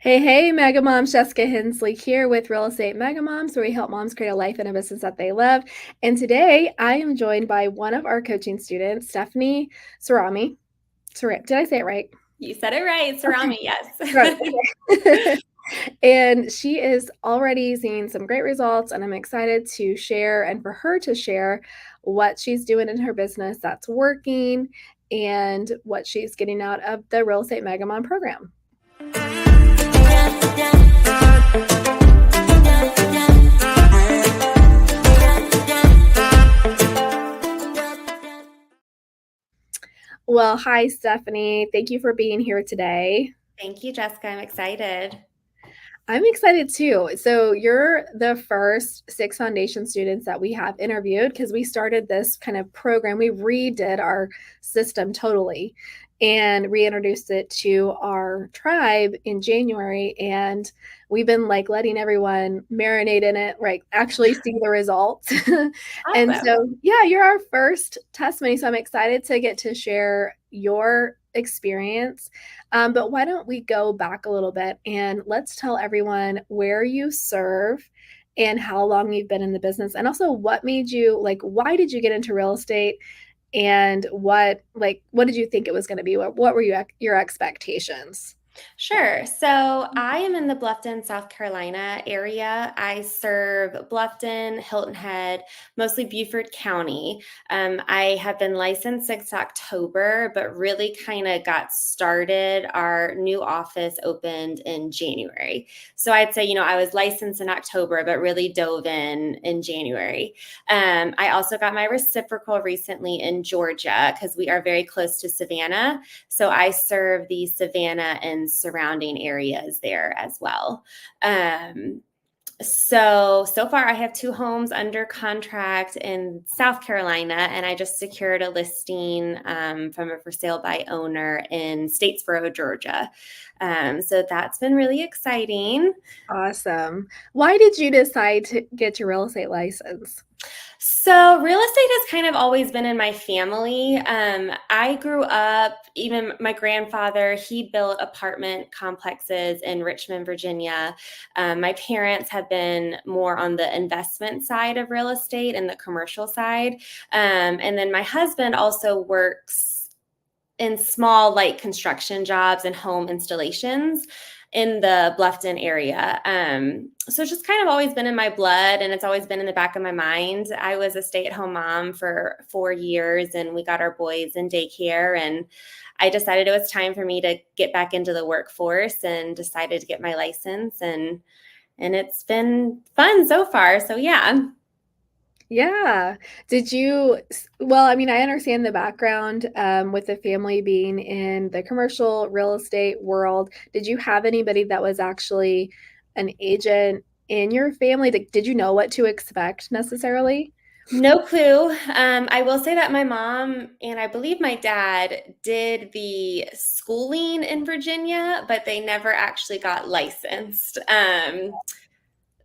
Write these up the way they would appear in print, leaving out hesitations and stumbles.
Hey, Mega Moms, Jessica Hensley here with Real Estate Mega Moms, where we help moms create a life and a business that they love. And today I am joined by one of our coaching students, Stefany Sarami. Did I say it right? You said it right. Surround Okay, me. Yes. right. Okay. And she is already seeing some great results, and I'm excited to share and for her to share what she's doing in her business that's working and what she's getting out of the Real Estate Mega Mom program. Well, hi, Stefany. Thank you for being here today. Thank you, Jessica. I'm excited. I'm excited too. So, you're the first six foundation students that we have interviewed because we started this kind of program. We redid our system totally and reintroduced it to our tribe in January. And we've been like letting everyone marinate in it, right? Actually see the results. And Awesome. so, yeah, you're our first testimony. So, I'm excited to get to share your experience. But why don't we go back a little bit and let's tell everyone where you serve and how long you've been in the business, and also what made you like, why did you get into real estate, and what did you think it was going to be? What were your expectations? Sure. So I am in the Bluffton, South Carolina area. I serve Bluffton, Hilton Head, mostly Beaufort County. I have been licensed since October, but really kind of got started. Our new office opened in January. So I'd say, I was licensed in October, but really dove in January. I also got my reciprocal recently in Georgia because we are very close to Savannah. So I serve the Savannah and surrounding areas there as well. So far I have two homes under contract in South Carolina, and I just secured a listing from a for sale by owner in Statesboro, Georgia. So that's been really exciting. Awesome. Why did you decide to get your real estate license? So real estate has kind of always been in my family. I grew up, even my grandfather, he built apartment complexes in Richmond, Virginia. My parents have been more on the investment side of real estate and the commercial side. And then my husband also works in small light construction jobs and home installations in the Bluffton area. So it's just kind of always been in my blood, and it's always been in the back of my mind. I was a stay-at-home mom for 4 years, and we got our boys in daycare, and I decided it was time for me to get back into the workforce and decided to get my license, and it's been fun so far. So yeah. Yeah. Well, I mean, I understand the background with the family being in the commercial real estate world. Did you have anybody that was actually an agent in your family? Did you know what to expect necessarily? No clue. I will say that my mom and I believe my dad did the schooling in Virginia, but they never actually got licensed.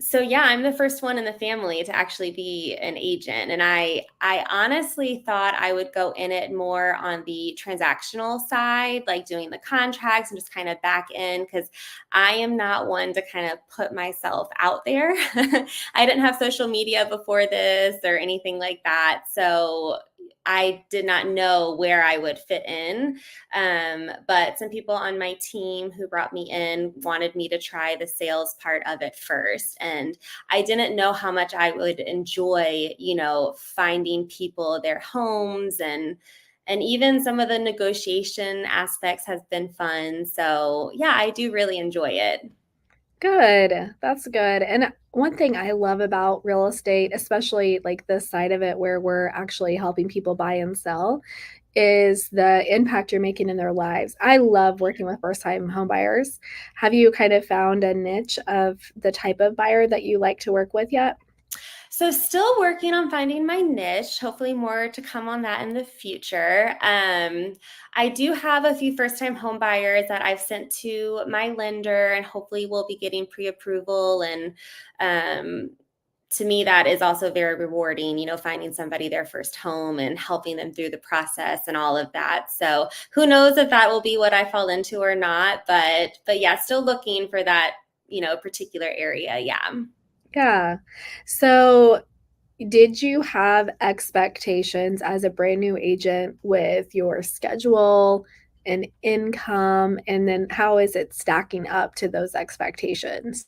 So yeah, I'm the first one in the family to actually be an agent. And I honestly thought I would go in it more on the transactional side, like doing the contracts and just kind of back in, because I am not one to kind of put myself out there. I didn't have social media before this or anything like that. So I did not know where I would fit in. But some people on my team who brought me in wanted me to try the sales part of it first. And I didn't know how much I would enjoy, finding people their homes, and even some of the negotiation aspects has been fun. So yeah, I do really enjoy it. Good. That's good. And one thing I love about real estate, especially like this side of it where we're actually helping people buy and sell, is the impact you're making in their lives. I love working with first-time home buyers. Have you kind of found a niche of the type of buyer that you like to work with yet? So still working on finding my niche, hopefully more to come on that in the future. I do have a few first-time home buyers that I've sent to my lender, and hopefully we'll be getting pre-approval and to me, that is also very rewarding, finding somebody their first home and helping them through the process and all of that. So who knows if that will be what I fall into or not, but yeah, still looking for that, particular area. Yeah. Yeah. So, did you have expectations as a brand new agent with your schedule and income? And then how is it stacking up to those expectations?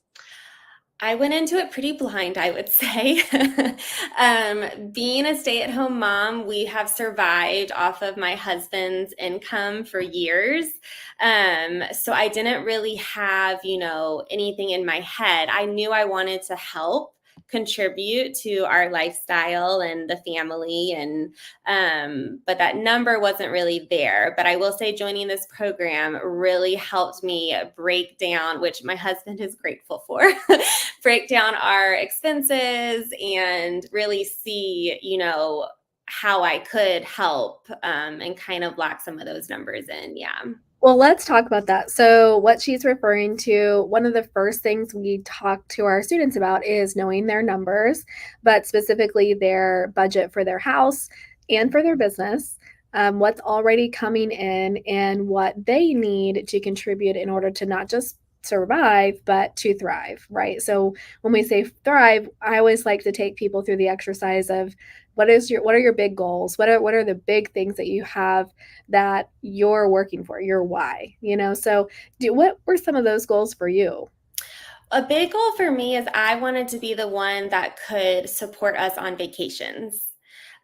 I went into it pretty blind, I would say. Being a stay-at-home mom, we have survived off of my husband's income for years. So I didn't really have, anything in my head. I knew I wanted to help contribute to our lifestyle and the family, and but that number wasn't really there. But I will say joining this program really helped me break down, which my husband is grateful for, break down our expenses and really see, how I could help, and kind of lock some of those numbers in. Yeah. Well, let's talk about that. So, what she's referring to, one of the first things we talk to our students about is knowing their numbers, but specifically their budget for their house and for their business, what's already coming in, and what they need to contribute in order to not just survive, but to thrive, right? So, when we say thrive, I always like to take people through the exercise of what are your big goals? What are the big things that you have that you're working for, your why, So, what were some of those goals for you? A big goal for me is I wanted to be the one that could support us on vacations.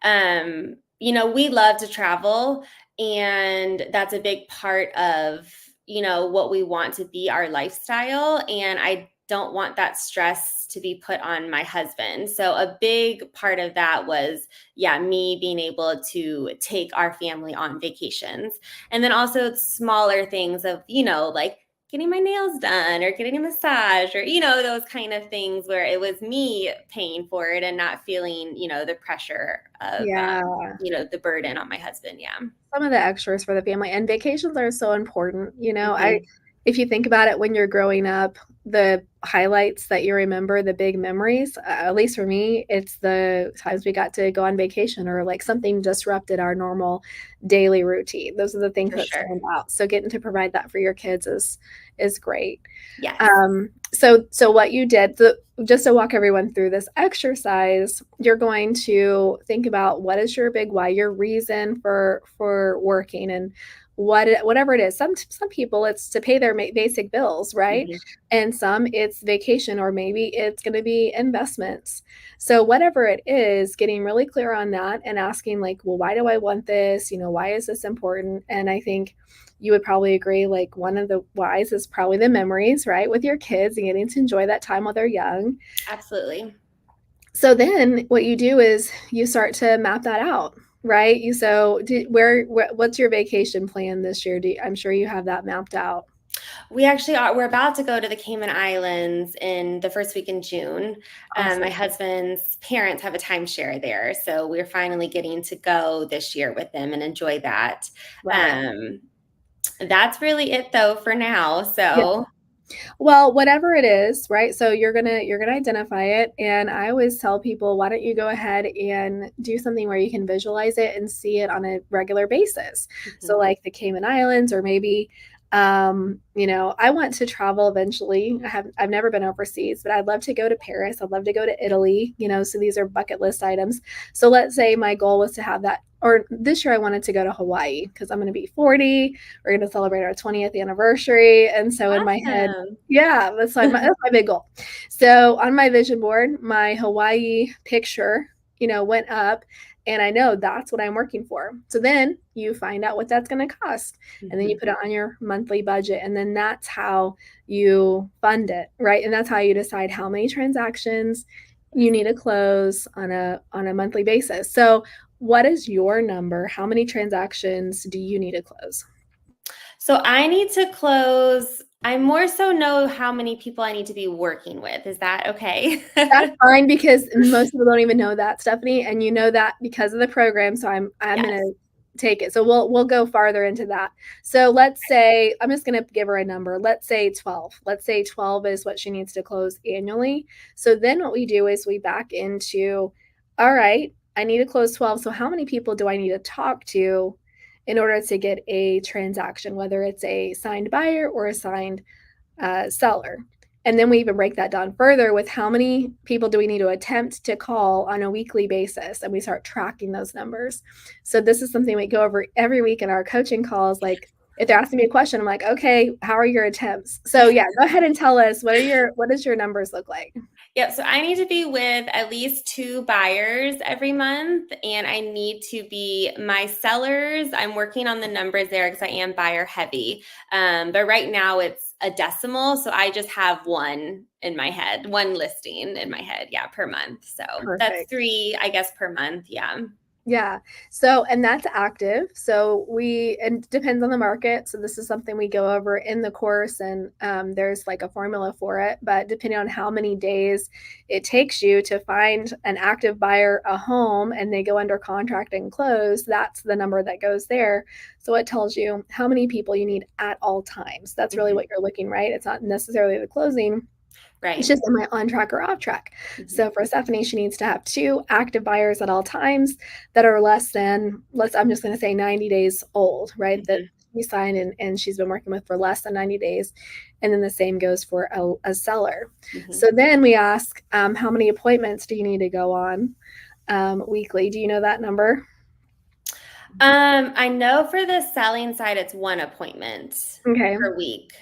We love to travel, and that's a big part of, what we want to be our lifestyle. And I don't want that stress to be put on my husband. So a big part of that was, yeah, me being able to take our family on vacations. And then also smaller things of, like getting my nails done or getting a massage or, those kind of things where it was me paying for it and not feeling, the pressure of, Yeah. the burden on my husband. Yeah. Some of the extras for the family, and vacations are so important. I Hmm. if you think about it when you're growing up, the highlights that you remember, the big memories, at least for me, it's the times we got to go on vacation or like something disrupted our normal daily routine. Those are the things For that sure. stand out. So getting to provide that for your kids is great. Yes. So what you did, just to walk everyone through this exercise, you're going to think about what is your big why, your reason for working, and whatever it is. Some people it's to pay their basic bills, right? Hmm. And some it's vacation, or maybe it's going to be investments. So whatever it is, getting really clear on that and asking like, well, why do I want this? Why is this important? And I think you would probably agree, like one of the whys is probably the memories, right, with your kids and getting to enjoy that time while they're young. Absolutely. So then what you do is you start to map that out, right? What's your vacation plan this year? I'm sure you have that mapped out. We actually are. We're about to go to the Cayman Islands in the first week in June. My Awesome. husband's parents have a timeshare there, so we're finally getting to go this year with them and enjoy that. Right. Um, that's really it, though, for now. Yeah. So, Well, whatever it is, right? So you're gonna identify it, and I always tell people, why don't you go ahead and do something where you can visualize it and see it on a regular basis. So mhm, like the Cayman Islands, or maybe, I want to travel eventually. I've never been overseas, but I'd love to go to Paris. I'd love to go to Italy. So these are bucket list items. So let's say my goal was to have that. Or this year, I wanted to go to Hawaii because I'm going to be 40. We're going to celebrate our 20th anniversary. And so in my head, awesome. yeah, that's my big goal. So on my vision board, my Hawaii picture, went up, and I know that's what I'm working for. So then you find out what that's going to cost, and then you Mhm. put it on your monthly budget, and then that's how you fund it, right? And that's how you decide how many transactions you need to close on a monthly basis. So what is your number? How many transactions do you need to close? So I need to close. I more so know how many people I need to be working with. Is that okay? That's fine because most people don't even know that, Stephanie, and you know that because of the program. So I'm gonna Yes. take it. So we'll go farther into that. So let's say I'm just going to give her a number. Let's say 12. Let's say 12 is what she needs to close annually. So then what we do is we back into, all right, I need to close 12. So how many people do I need to talk to in order to get a transaction, whether it's a signed buyer or a signed seller? And then we even break that down further with how many people do we need to attempt to call on a weekly basis, and we start tracking those numbers. So this is something we go over every week in our coaching calls. Like if they're asking me a question, I'm like, okay, how are your attempts? So yeah, go ahead and tell us what does your numbers look like? Yep. So I need to be with at least 2 buyers every month, and I need to be my sellers. I'm working on the numbers there because I am buyer heavy. But right now it's a decimal. So I just have one in my head, one listing in my head. Yeah, per month. So that's Perfect. 3, I guess, per month. Yeah. Yeah. So, and that's active. So and depends on the market. So this is something we go over in the course, and there's like a formula for it. But depending on how many days it takes you to find an active buyer a home and they go under contract and close, that's the number that goes there. So it tells you how many people you need at all times. That's really Mhm. what you're looking, right? It's not necessarily the closing. It's Right. just, am I on track or off track? Mhm. So for Stefany, she needs to have 2 active buyers at all times that are less than, I'm just going to say 90 days old, right? That Mhm. we signed and she's been working with for less than 90 days. And then the same goes for a seller. Mhm. So then we ask, how many appointments do you need to go on weekly? Do you know that number? I know for the selling side, it's 1 appointment Okay. per week.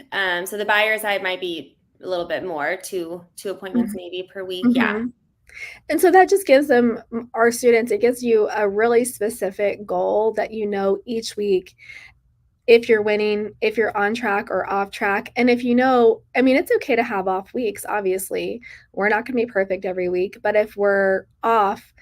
So the buyer side might be a little bit more, two appointments maybe per week. Yeah. Mm-hmm. And so that just gives them, our students, it gives you a really specific goal that you know each week if you're winning, if you're on track or off track. And if you know, I mean, it's okay to have off weeks, obviously. We're not going to be perfect every week, but if we're off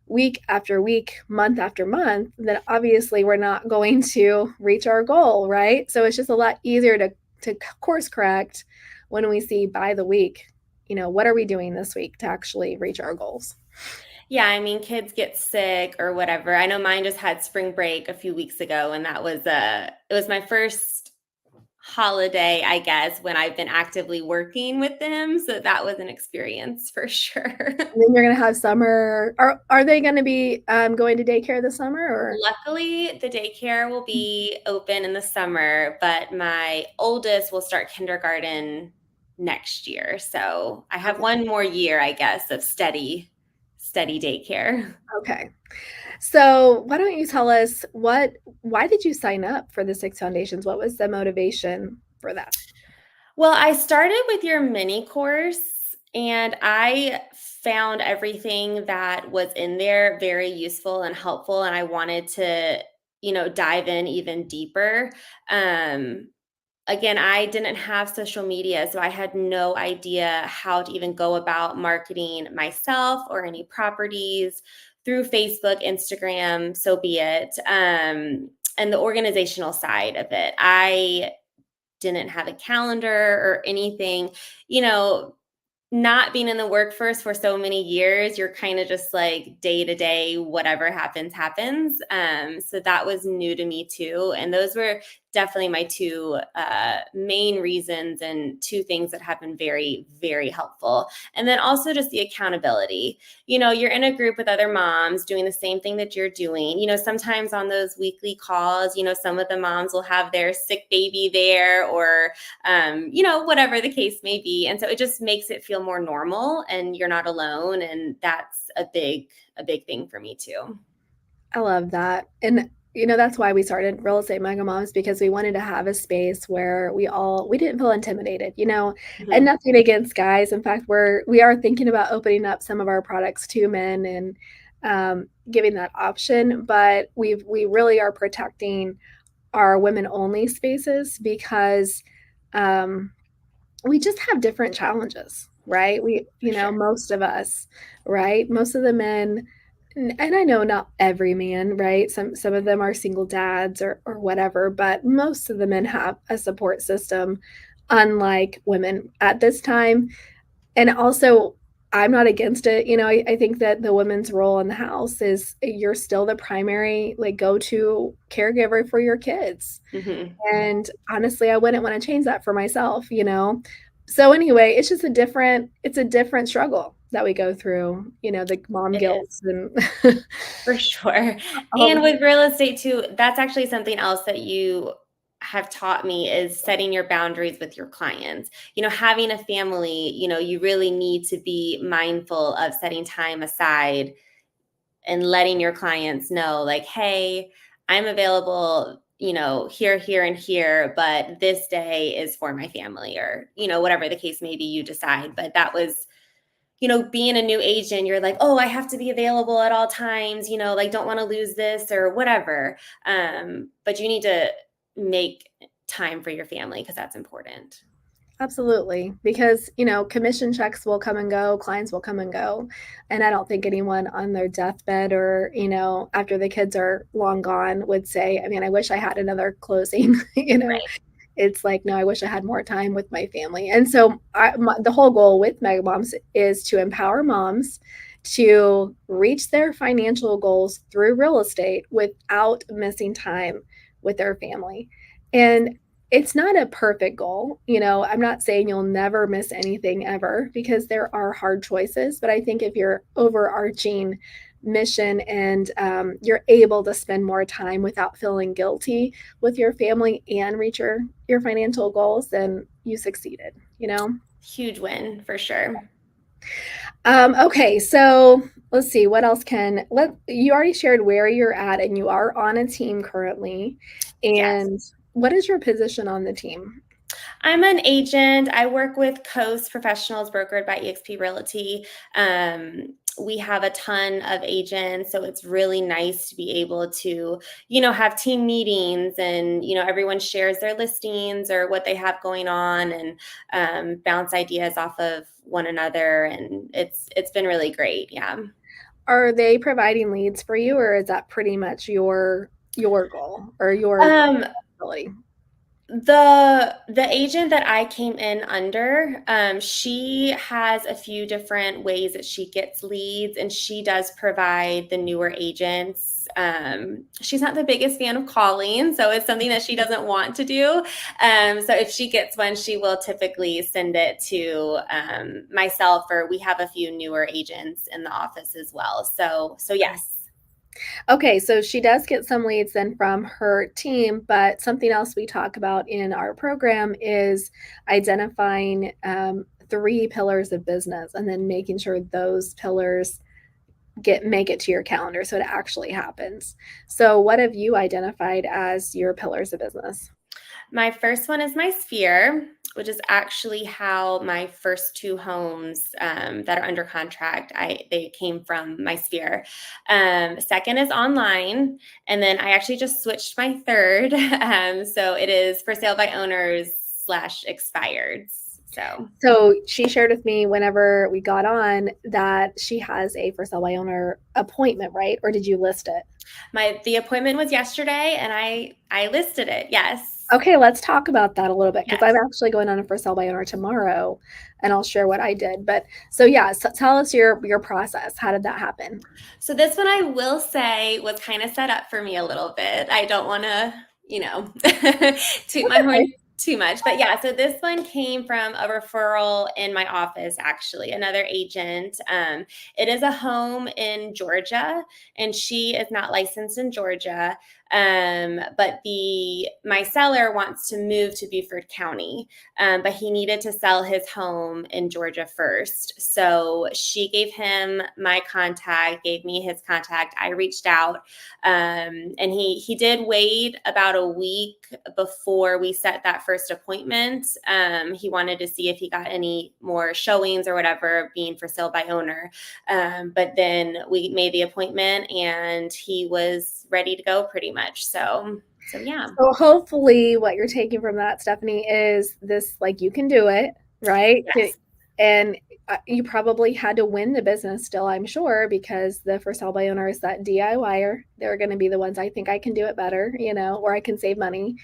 week after week, month after month, then obviously we're not going to reach our goal, right? So it's just a lot easier to course correct when we see by the week, what are we doing this week to actually reach our goals? Yeah. I mean, kids get sick or whatever. I know mine just had spring break a few weeks ago, and it was my first holiday, I guess, when I've been actively working with them. So that was an experience for sure. And then you're going to have summer. Are they going to be going to daycare this summer or? Luckily, the daycare will be open in the summer, but my oldest will start kindergarten next year. So I have Okay. 1 more year, I guess, of steady daycare. Okay. So why don't you tell us why did you sign up for the Six Foundations? What was the motivation for that? Well, I started with your mini course, and I found everything that was in there very useful and helpful, and I wanted to, dive in even deeper. Um, Again, I didn't have social media, so I had no idea how to even go about marketing myself or any properties through Facebook, Instagram, so be it. And the organizational side of it. I didn't have a calendar or anything, you know, not being in the workforce for so many years, you're kind of just like day to day, whatever happens, happens. So that was new to me too. And those were definitely my 2 main reasons, and 2 things that have been very, very helpful. And then also just the accountability. You're in a group with other moms doing the same thing that you're doing. Sometimes on those weekly calls, some of the moms will have their sick baby there, or whatever the case may be. And so it just makes it feel more normal, and you're not alone. And that's a big thing for me too. I love that. And that's why we started Real Estate Mega Moms, because we wanted to have a space where we didn't feel intimidated, and Mhm. nothing against guys. In fact, we are thinking about opening up some of our products to men and giving that option, but we really are protecting our women only spaces because um, we just have different challenges, right? For sure. Most of us, right? Most of the men, and I know not every man, right? Some of them are single dads or whatever, but most of the men have a support system, unlike women at this time. And also, I'm not against it. I think that the woman's role in the house is you're still the primary, like, go-to caregiver for your kids. Hmm. And honestly, I wouldn't want to change that for myself. So anyway, it's a different struggle that we go through, the mom It guilt is. and For sure. all And the with real estate too, that's actually something else that you have taught me is setting your boundaries with your clients. Having a family, you really need to be mindful of setting time aside and letting your clients know, like, hey, I'm available, here, here, and here, but this day is for my family, or, whatever the case may be, you decide. But that was, being a new agent, you're like, oh, I have to be available at all times, like, don't want to lose this or whatever. But you need to make time for your family because that's important. Absolutely, because, commission checks will come and go, clients will come and go, and I don't think anyone on their deathbed or, after the kids are long gone would say, I mean, I wish I had another closing, you know? Right. It's like, no, I wish I had more time with my family. And so the whole goal with Mega Moms is to empower moms to reach their financial goals through real estate without missing time with their family. And it's not a perfect goal. I'm not saying you'll never miss anything ever because there are hard choices. But I think if your overarching mission and you're able to spend more time without feeling guilty with your family and reach your financial goals, then you succeeded. Huge win for sure. Okay, so let's see what else can let you already shared where you're at and you are on a team currently. Yes. And what is your position on the team? I'm an agent. I work with Coast Professionals brokered by eXp Realty. We have a ton of agents, so it's really nice to be able to, have team meetings and, everyone shares their listings or what they have going on, and bounce ideas off of one another. And it's been really great. Yeah. Are they providing leads for you, or is that pretty much your goal or your Um, ability? the agent that I came in under, she has a few different ways that she gets leads, and she does provide the newer agents. She's not the biggest fan of calling, so it's something that she doesn't want to do. So if she gets one, she will typically send it to myself, or we have a few newer agents in the office as well. So yes. Okay, so she does get some leads then from her team, but something else we talk about in our program is identifying 3 pillars of business and then making sure those pillars make it to your calendar so it actually happens. So, what have you identified as your pillars of business? My first one is my sphere, which is actually how my first 2 homes that are under contract, they came from my sphere. Second is online, and then I actually just switched my third. So it is for sale by owners slash expireds. So So she shared with me whenever we got on that she has a for sale by owner appointment, right? Or did you list it? the appointment was yesterday, and I listed it. Yes, Okay, let's talk about that a little bit because I'm yes. actually going on a for sale by owner tomorrow, and I'll share what I did. But so yeah, so tell us your process. How did that happen? So this one I will say was kind of set up for me a little bit. I don't want to, toot That's my okay. horn too much. But yeah, so this one came from a referral in my office, actually, another agent. It is a home in Georgia, and she is not licensed in Georgia. But my seller wants to move to Beaufort County, but he needed to sell his home in Georgia first. So she gave him my contact, gave me his contact. I reached out, and he did wait about a week before we set that first appointment. He wanted to see if he got any more showings or whatever, being for sale by owner. But then we made the appointment, and he was ready to go pretty much. So yeah. So hopefully what you're taking from that, Stephanie, is this like you can do it, right? Yes. And you probably had to win the business still, I'm sure, because the for sale by owner is that DIYer. They're going to be the ones I think I can do it better, or I can save money.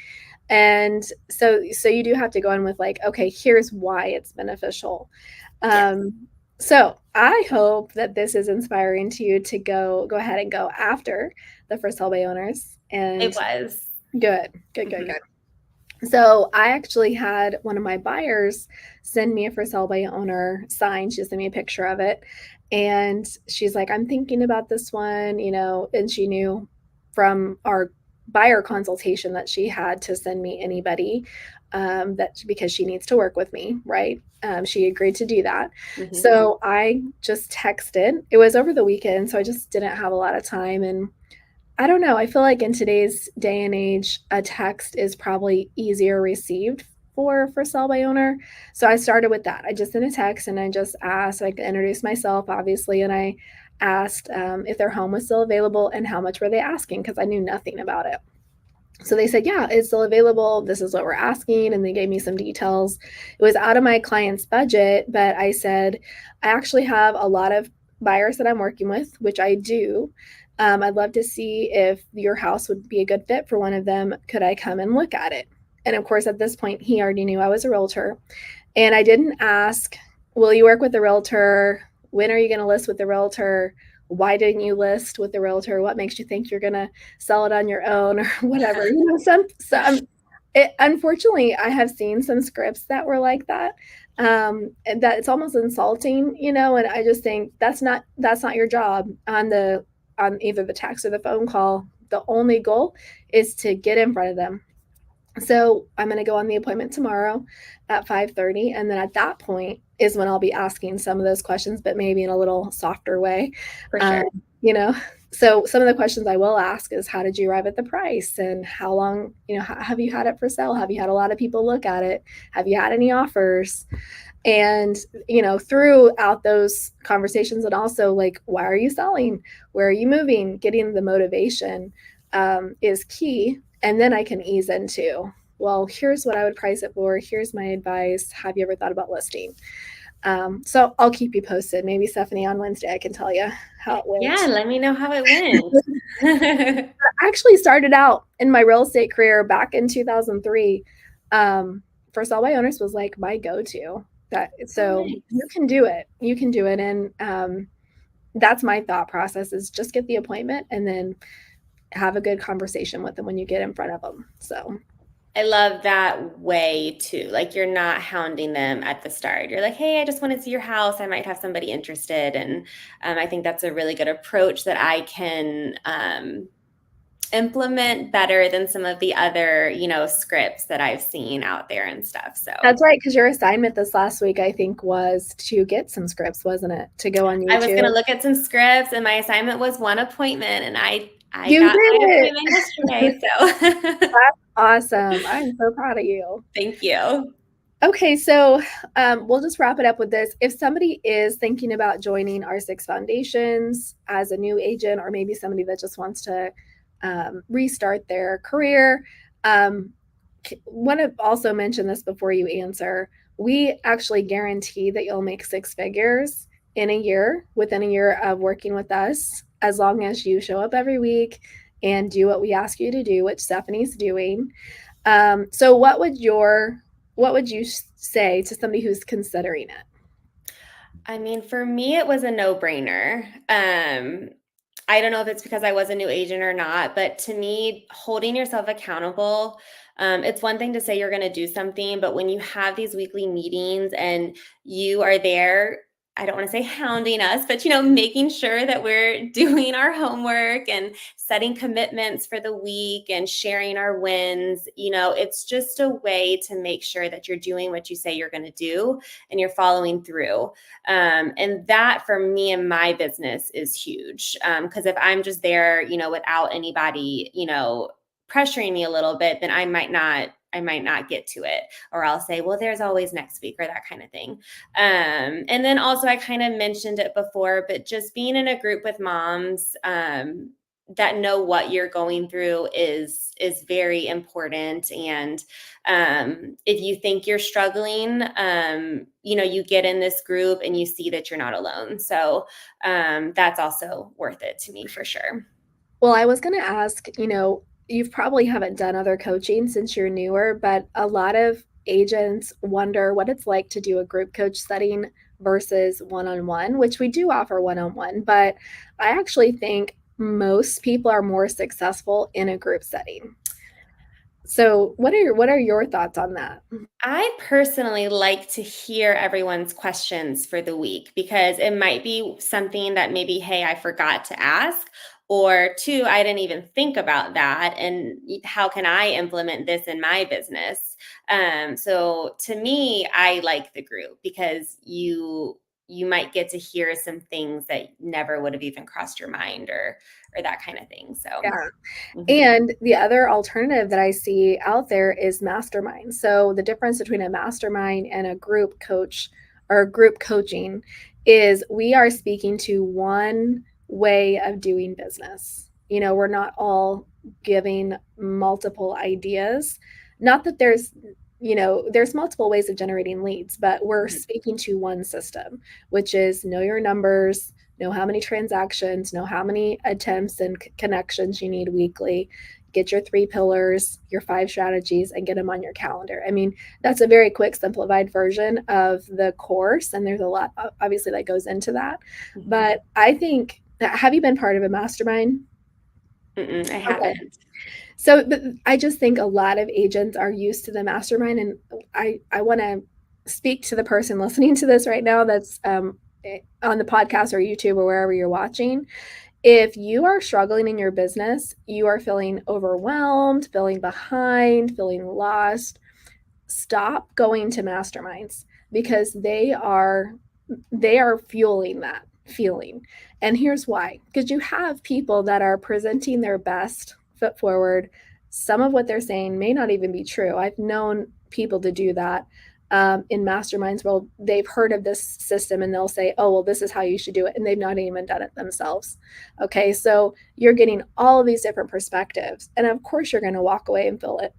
And so you do have to go in with like, okay, here's why it's beneficial. Yes. Um, So I hope that this is inspiring to you to go ahead and go after the for sale by owners. It And was. good, good, good, Mhm. good. So I actually had one of my buyers send me a for sale by owner sign. She sent me a picture of it. And she's like, I'm thinking about this one, and she knew from our buyer consultation that she had to send me anybody that because she needs to work with me, right? She agreed to do that. Mhm. So I just texted. It was over the weekend, so I just didn't have a lot of time. And I don't know. I feel like in today's day and age, a text is probably easier received for sell by owner. So I started with that. I just sent a text and I just asked, like, introduced myself, obviously, and I asked if their home was still available and how much were they asking because I knew nothing about it. So they said, yeah, it's still available. This is what we're asking. And they gave me some details. It was out of my client's budget, but I said, I actually have a lot of buyers that I'm working with, which I do. I'd love to see if your house would be a good fit for one of them. Could I come and look at it? And of course, at this point, he already knew I was a realtor. And I didn't ask, will you work with the realtor? When are you going to list with the realtor? Why didn't you list with the realtor? What makes you think you're going to sell it on your own or whatever? Unfortunately, I have seen some scripts that were like that. And that it's almost insulting, and I just think that's not your job on either the text or the phone call. The only goal is to get in front of them. So I'm going to go on the appointment tomorrow at 5:30, and then at that point is when I'll be asking some of those questions, but maybe in a little softer way. For Um, sure. you know, so some of the questions I will ask is, how did you arrive at the price, and how long, have you had it for sale? Have you had a lot of people look at it? Have you had any offers? And throughout those conversations, and also, like, why are you selling, where are you moving, getting the motivation is key. And then I can ease into, well, here's what I would price it for, here's my advice, have you ever thought about listing? So I'll keep you posted. Maybe, Stephanie, on Wednesday I can tell you how it Yeah, went. let me know how it went. I actually started out in my real estate career back in 2003. For sell by owners was like my go-to. That Oh, so you nice. can do it. You can do it, and that's my thought process: is just get the appointment and then have a good conversation with them when you get in front of them. So I love that way too. Like you're not hounding them at the start. You're like, hey, I just want to see your house. I might have somebody interested. And I think that's a really good approach that I can implement better than some of the other, scripts that I've seen out there and stuff. So that's right, because your assignment this last week, I think, was to get some scripts, wasn't it? To go on I was going to YouTube. look at some scripts and my assignment was one appointment and I You got did my it. appointment yesterday. So That's awesome. I'm so proud of you. thank you. Okay, so we'll just wrap it up with this. If somebody is thinking about joining our Six Foundations as a new agent, or maybe somebody that just wants to restart their career, want to also mention this before you answer. We actually guarantee that you'll make six figures in a year, within a year of working with us, as long as you show up every week and do what we ask you to do, which Stephanie's doing. So what would you say to somebody who's considering it? I mean, for me, it was a no-brainer. I don't know if it's because I was a new agent or not, but to me, holding yourself accountable, it's one thing to say you're going to do something, but when you have these weekly meetings and you are there, I don't want to say hounding us, but making sure that we're doing our homework and setting commitments for the week and sharing our wins, it's just a way to make sure that you're doing what you say you're going to do and you're following through. And that for me and my business is huge. Because if I'm just there, without anybody, pressuring me a little bit, then I might not get to it, or I'll say, well, there's always next week, or that kind of thing. And then also I kind of mentioned it before, but just being in a group with moms, that know what you're going through is very important. And if you think you're struggling, you get in this group and you see that you're not alone. So that's also worth it to me for sure. Well, I was going to ask, you probably haven't done other coaching since you're newer, but a lot of agents wonder what it's like to do a group coach setting versus one-on-one, which we do offer one-on-one, but I actually think most people are more successful in a group setting. So what are your thoughts on that? I personally like to hear everyone's questions for the week because it might be something that maybe, hey, I forgot to ask, or two, I didn't even think about that. And how can I implement this in my business? So to me, I like the group because you might get to hear some things that never would have even crossed your mind or that kind of thing. So Yeah. mhm. And the other alternative that I see out there is mastermind. So the difference between a mastermind and a group coach or group coaching is we are speaking to one way of doing business. We're not all giving multiple ideas. Not that there's multiple ways of generating leads, but we're Mhm. speaking to one system, which is know your numbers, know how many transactions, know how many attempts and connections you need weekly, get your 3 pillars, your 5 strategies, and get them on your calendar. I mean, that's a very quick, simplified version of the course. And there's a lot, obviously, that goes into that. Mhm. But I think, have you been part of a mastermind? Mm-mm, I Okay. haven't. So I just think a lot of agents are used to the mastermind. And I want to speak to the person listening to this right now that's on the podcast or YouTube or wherever you're watching. If you are struggling in your business, you are feeling overwhelmed, feeling behind, feeling lost, stop going to masterminds because they are fueling that feeling. And here's why: because you have people that are presenting their best foot forward. Some of what they're saying may not even be true. I've known people to do that in masterminds. Well, they've heard of this system and they'll say, oh, well, this is how you should do it. And they've not even done it themselves. Okay. So you're getting all of these different perspectives. And of course, you're going to walk away and feel it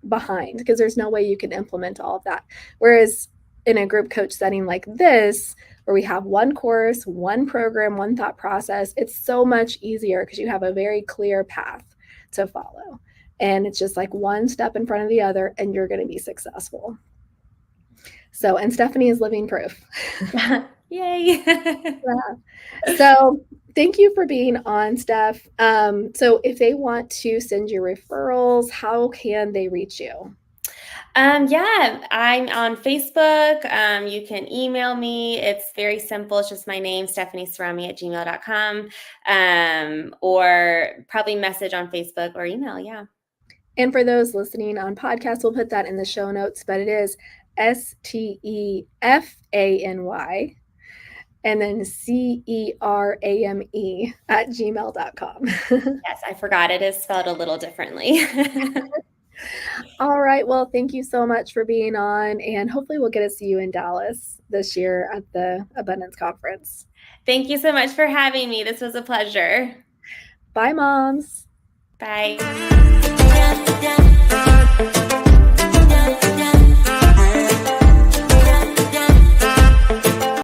behind because there's no way you can implement all of that. Whereas in a group coach setting like this, where we have one course, one program, one thought process, it's so much easier because you have a very clear path to follow. And it's just like one step in front of the other, and you're going to be successful. So, and Stefany is living proof. Yay. Yeah. So, thank you for being on, Steph. So, if they want to send you referrals, how can they reach you? Yeah, I'm on Facebook. You can email me. It's very simple. It's just my name, stephaniecerami@gmail.com. Or probably message on Facebook or email. Yeah. And for those listening on podcast, we'll put that in the show notes, but it is Stefany and then CERAME at gmail.com. Yes, I forgot it is spelled a little differently. All right. Well, thank you so much for being on. And hopefully, we'll get to see you in Dallas this year at the Abundance Conference. Thank you so much for having me. This was a pleasure. Bye, moms. Bye.